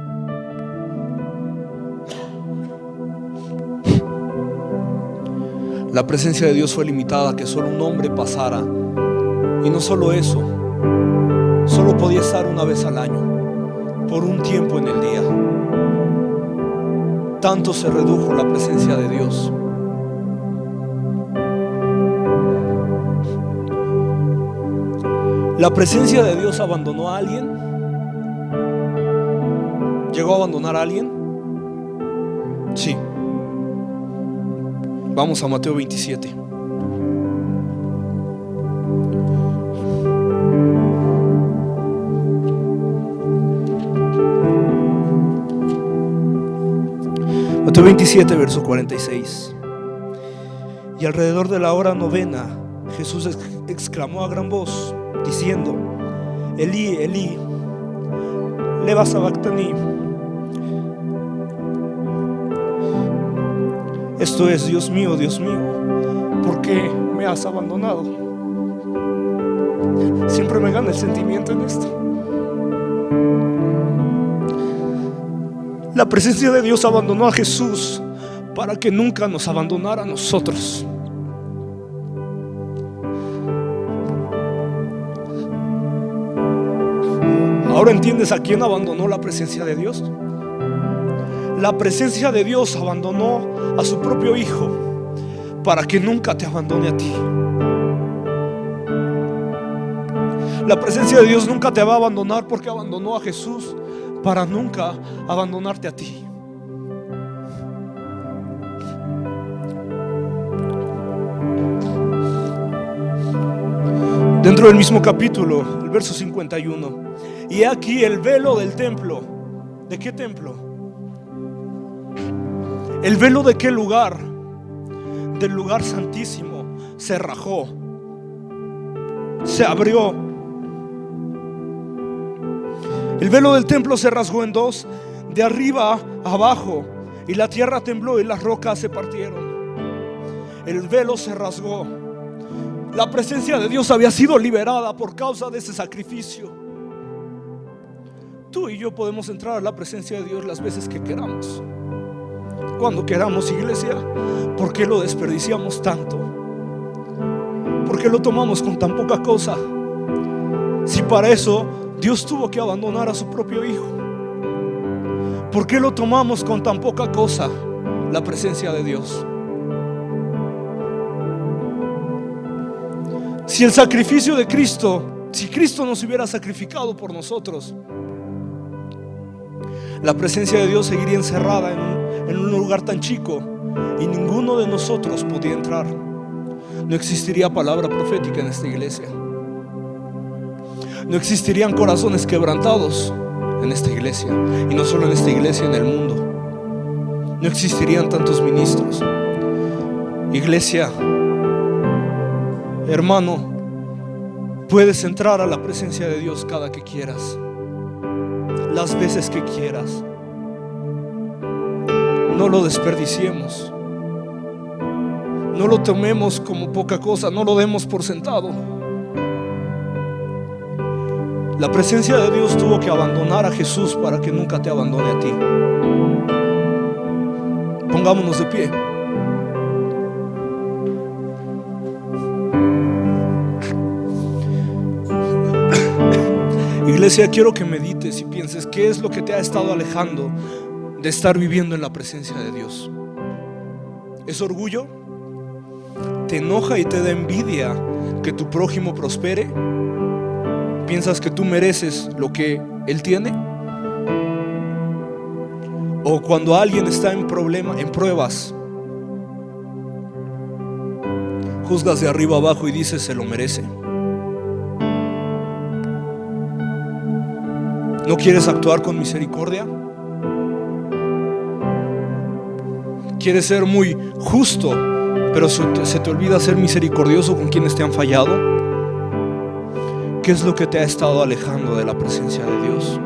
La presencia de Dios fue limitada a que solo un hombre pasara. Y no solo eso, solo podía estar una vez al año, por un tiempo en el día. Tanto se redujo la presencia de Dios. ¿La presencia de Dios abandonó a alguien? ¿Llegó a abandonar a alguien? Sí. Vamos a Mateo 27. Mateo 27, verso 46. Y alrededor de la hora novena, Jesús exclamó a gran voz, diciendo: Elí, Elí, lema sabactani. Esto es: Dios mío, ¿por qué me has abandonado? Siempre me gana el sentimiento en esto. La presencia de Dios abandonó a Jesús para que nunca nos abandonara a nosotros. ¿Ahora entiendes a quién abandonó la presencia de Dios? La presencia de Dios abandonó a su propio Hijo para que nunca te abandone a ti. La presencia de Dios nunca te va a abandonar porque abandonó a Jesús para nunca abandonarte a ti. Dentro del mismo capítulo, el verso 51. Y he aquí el velo del templo. ¿De qué templo? ¿El velo de qué lugar? Del lugar santísimo. Se rajó, se abrió. El velo del templo se rasgó en dos, de arriba a abajo, y la tierra tembló y las rocas se partieron. El velo se rasgó. La presencia de Dios había sido liberada por causa de ese sacrificio. Tú y yo podemos entrar a la presencia de Dios las veces que queramos, cuando queramos, iglesia. ¿Por qué lo desperdiciamos tanto? ¿Por qué lo tomamos con tan poca cosa? Si para eso Dios tuvo que abandonar a su propio Hijo. ¿Por qué lo tomamos con tan poca cosa? La presencia de Dios. Si el sacrificio de Cristo, si Cristo nos hubiera sacrificado por nosotros, la presencia de Dios seguiría encerrada en un lugar tan chico y ninguno de nosotros podía entrar. No existiría palabra profética en esta iglesia. No existirían corazones quebrantados en esta iglesia, y no solo en esta iglesia, en el mundo. No existirían tantos ministros. Iglesia, hermano, puedes entrar a la presencia de Dios cada que quieras, las veces que quieras. No lo desperdiciemos. No lo tomemos como poca cosa, no lo demos por sentado. La presencia de Dios tuvo que abandonar a Jesús para que nunca te abandone a ti. Pongámonos de pie. Iglesia, quiero que medites y pienses qué es lo que te ha estado alejando de estar viviendo en la presencia de Dios. ¿Es orgullo? ¿Te enoja y te da envidia que tu prójimo prospere? ¿Piensas que tú mereces lo que él tiene? ¿O cuando alguien está en pruebas, juzgas de arriba abajo y dices se lo merece? ¿No quieres actuar con misericordia? ¿Quieres ser muy justo, pero se te olvida ser misericordioso con quienes te han fallado? ¿Qué es lo que te ha estado alejando de la presencia de Dios?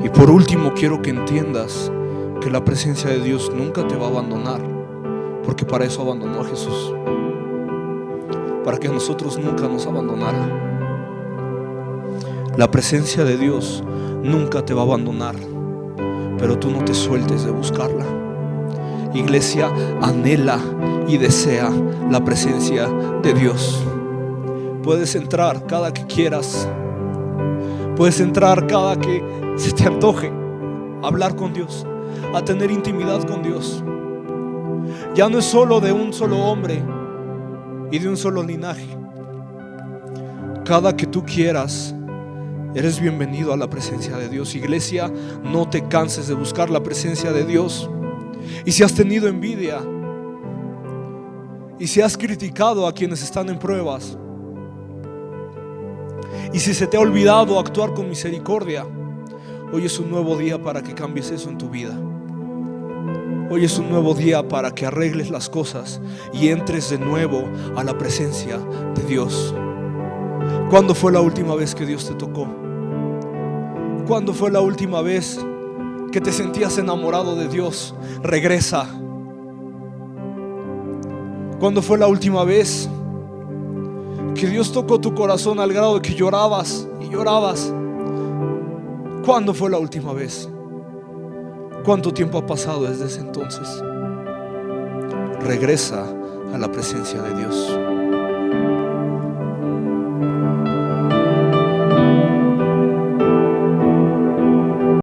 Y por último, quiero que entiendas que la presencia de Dios nunca te va a abandonar, porque para eso abandonó a Jesús, para que nosotros nunca nos abandonara. La presencia de Dios nunca te va a abandonar, pero tú no te sueltes de buscarla. Iglesia, anhela y desea la presencia de Dios. Puedes entrar cada que quieras. Puedes entrar cada que se te antoje a hablar con Dios, a tener intimidad con Dios. Ya no es solo de un solo hombre y de un solo linaje. Cada que tú quieras, eres bienvenido a la presencia de Dios. Iglesia, no te canses de buscar la presencia de Dios. Y si has tenido envidia, y si has criticado a quienes están en pruebas, y si se te ha olvidado actuar con misericordia, hoy es un nuevo día para que cambies eso en tu vida. Hoy es un nuevo día para que arregles las cosas y entres de nuevo a la presencia de Dios. ¿Cuándo fue la última vez que Dios te tocó? ¿Cuándo fue la última vez que te sentías enamorado de Dios? Regresa. ¿Cuándo fue la última vez que Dios tocó tu corazón al grado de que llorabas y llorabas? ¿Cuándo fue la última vez? ¿Cuánto tiempo ha pasado desde ese entonces? Regresa a la presencia de Dios.